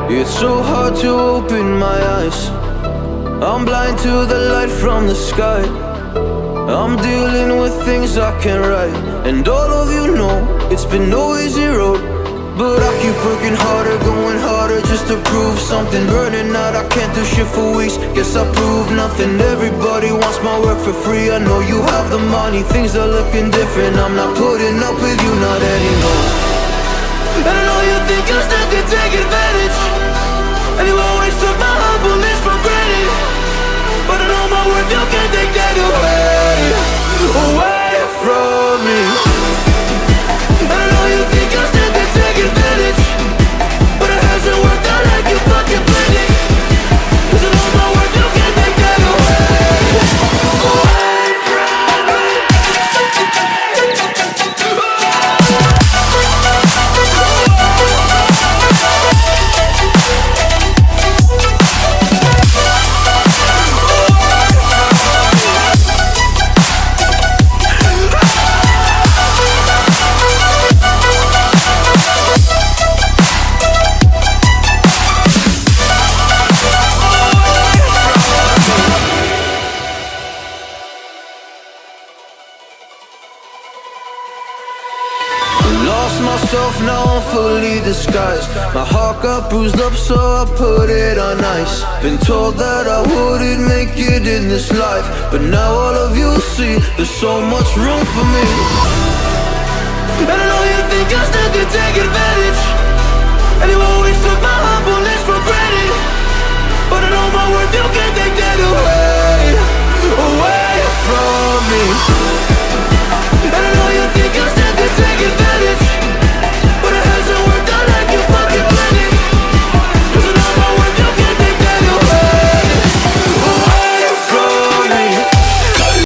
It's so hard to open my eyes. I'm blind to the light from the sky. I'm dealing with things I can't write. And all of you know it's been no easy road, but I keep working harder, going harder just to prove something. Burning out, I can't do shit for weeks. Guess I proved nothing. Everybody wants my work for free. I know you have the money, things are looking different. I'm not putting up with you, not anymore. And I know you think you still can take advantage, and you always took my humbleness for granted. But I know my worth, you can't take that away from me. And I know you think you still can take advantage, but it hasn't worked out like you fucking planned it. 'Cause I know my worth, you can't take that away from me. Lost myself, now I'm fully disguised. My heart got bruised up, so I put it on ice. Been told that I wouldn't make it in this life, but now all of you see there's so much room for me. And I know you think you still can take advantage, and you always took my humbleness for granted. But I know my worth, you can't take that away.